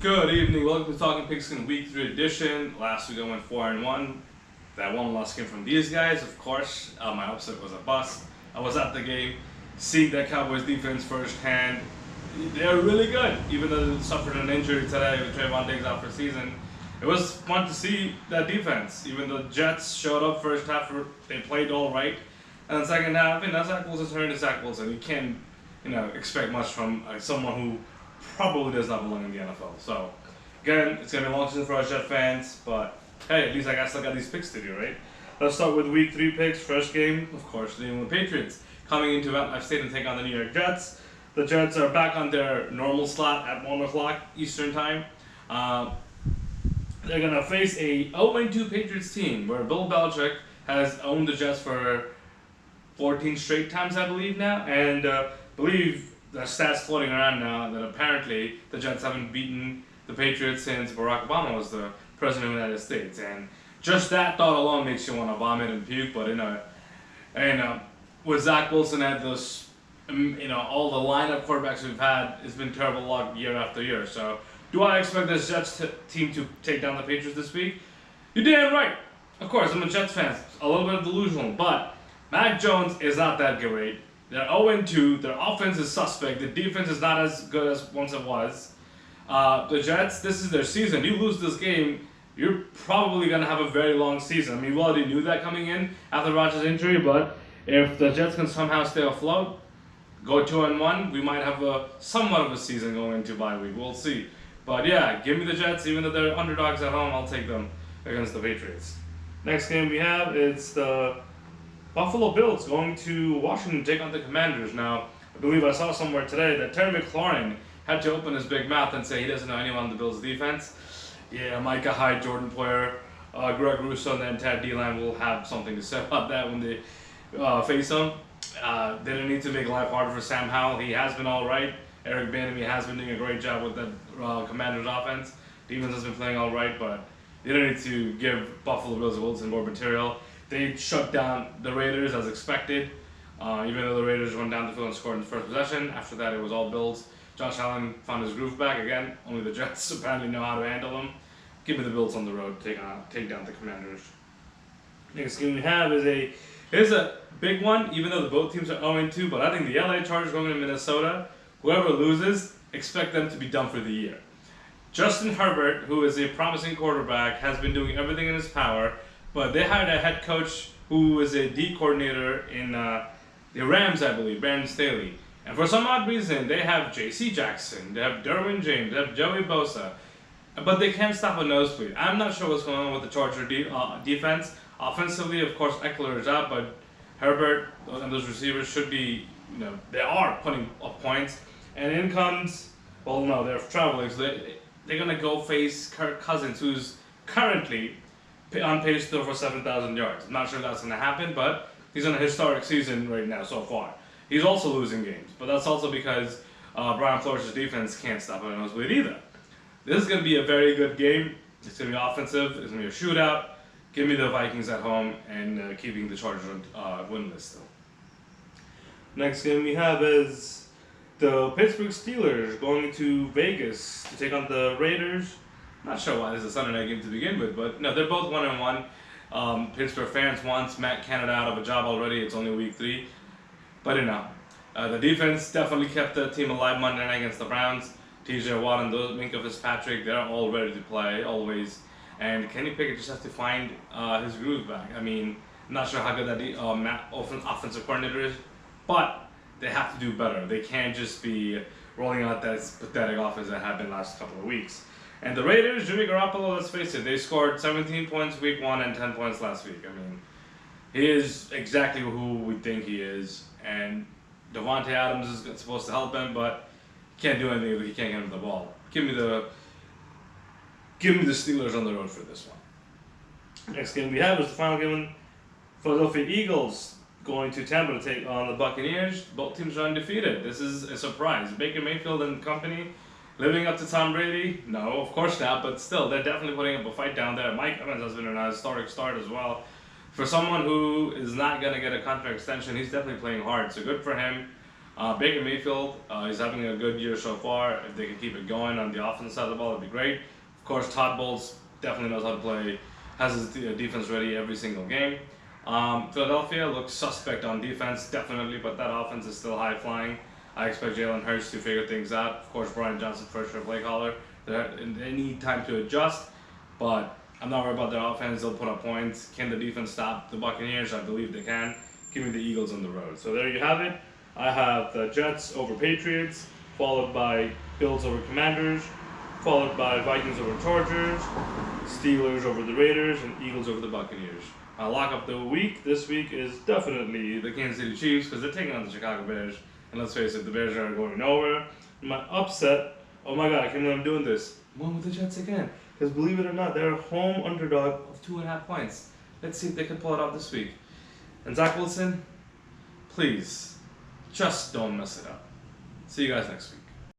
Good evening. Welcome to Talking Pigskin Week 3 edition. Last week I went 4-1. That one loss came from these guys, of course. My upset was a bust. I was at the game, seeing that Cowboys defense firsthand. They're really good, even though they suffered an injury today with Trayvon Diggs out for season. It was fun to see that defense. Even the Jets showed up first half, they played all right. And then second half, Zach Wilson turned to Zach Wilson. You can't, expect much from someone who probably does not belong in the NFL. So, again, it's going to be a long season for our Jet fans, but hey, at least I still got these picks to do, right? Let's start with Week 3 picks. First game, of course, the New England Patriots coming into MetLife Stadium to take on the New York Jets. The Jets are back on their normal slot at 1 o'clock Eastern Time. They're going to face a 0-2 Patriots team where Bill Belichick has owned the Jets for 14 straight times, I believe now, and believe the stats floating around now that apparently the Jets haven't beaten the Patriots since Barack Obama was the president of the United States, and just that thought alone makes you want to vomit and puke. But with Zach Wilson at those, all the lineup quarterbacks we've had, it's been terrible luck year after year. So, do I expect this Jets team to take down the Patriots this week? You're damn right. Of course, I'm a Jets fan, a little bit delusional, but Mac Jones is not that great. They're 0-2. Their offense is suspect. The defense is not as good as once it was. The Jets, this is their season. You lose this game, you're probably going to have a very long season. I mean, we already knew that coming in after Rodgers' injury, but if the Jets can somehow stay afloat, go 2-1, we might have somewhat of a season going into bye week. We'll see. But yeah, give me the Jets. Even though they're underdogs at home, I'll take them against the Patriots. Next game we have, it's the Buffalo Bills going to Washington to take on the Commanders. Now, I believe I saw somewhere today that Terry McLaurin had to open his big mouth and say he doesn't know anyone on the Bills' defense. Yeah, Micah Hyde, Jordan Poyer, Greg Russo, and then Ted D-Line will have something to say about that when they face them. They don't need to make life harder for Sam Howell. He has been all right. Eric Bieniemy has been doing a great job with the Commanders' offense. Defense has been playing all right, but they don't need to give Buffalo Bills Wilson more material. They shut down the Raiders as expected, even though the Raiders went down the field and scored in the first possession. After that, it was all Bills. Josh Allen found his groove back again. Only the Jets apparently know how to handle them. Give me the Bills on the road, take down the Commanders. Next game we have is a big one, even though both teams are 0-2, but I think the LA Chargers going to Minnesota. Whoever loses, expect them to be done for the year. Justin Herbert, who is a promising quarterback, has been doing everything in his power. But they hired a head coach who was a D coordinator in the Rams, I believe, Brandon Staley. And for some odd reason, they have J.C. Jackson, they have Derwin James, they have Joey Bosa, but they can't stop a nosebleed. I'm not sure what's going on with the Charger defense. Offensively, of course, Eckler is out, but Herbert and those receivers should be, they are putting up points. And in comes, they're traveling, so they're going to go face Kirk Cousins, who's currently on pace to throw for 7,000 yards. I'm not sure that's going to happen, but he's on a historic season right now so far. He's also losing games, but that's also because Brian Flores' defense can't stop a nosebleed either. This is going to be a very good game. It's going to be offensive. It's going to be a shootout. Give me the Vikings at home and keeping the Chargers winless still. Next game we have is the Pittsburgh Steelers going to Vegas to take on the Raiders. Not sure why this is a Sunday night game to begin with, but no, they're both 1-1. Pittsburgh fans want Matt Canada out of a job already. It's only week 3, but the defense definitely kept the team alive Monday night against the Browns. T.J. Watt and Minkah Fitzpatrick, they're all ready to play always. And Kenny Pickett just has to find his groove back. I mean, I'm not sure how good that offensive coordinator is, but they have to do better. They can't just be rolling out that pathetic offense that had been the last couple of weeks. And the Raiders, Jimmy Garoppolo, let's face it, they scored 17 points week 1 and 10 points last week. I mean, he is exactly who we think he is. And Devontae Adams is supposed to help him, but he can't do anything if he can't get him the ball. Give me the Steelers on the road for this one. Next game we have is the final game. Philadelphia Eagles going to Tampa to take on the Buccaneers. Both teams are undefeated. This is a surprise. Baker Mayfield and company living up to Tom Brady? No, of course not, but still, they're definitely putting up a fight down there. Mike Evans has been an historic start as well. For someone who is not going to get a contract extension, he's definitely playing hard, so good for him. Baker Mayfield, he's having a good year so far. If they can keep it going on the offensive side of the ball, that'd be great. Of course, Todd Bowles definitely knows how to play, has his defense ready every single game. Philadelphia looks suspect on defense, definitely, but that offense is still high flying. I expect Jalen Hurts to figure things out. Of course, Brian Johnson, first year play caller. They need time to adjust, but I'm not worried about their offense. They'll put up points. Can the defense stop the Buccaneers? I believe they can. Give me the Eagles on the road. So there you have it. I have the Jets over Patriots, followed by Bills over Commanders, followed by Vikings over Chargers, Steelers over the Raiders, and Eagles over the Buccaneers. My lock up the week this week is definitely the Kansas City Chiefs because they're taking on the Chicago Bears. And let's face it, the Bears are going nowhere. My upset, oh my god, I can't believe I'm doing this. I'm going with the Jets again. Because believe it or not, they're a home underdog of 2.5 points. Let's see if they can pull it off this week. And Zach Wilson, please, just don't mess it up. See you guys next week.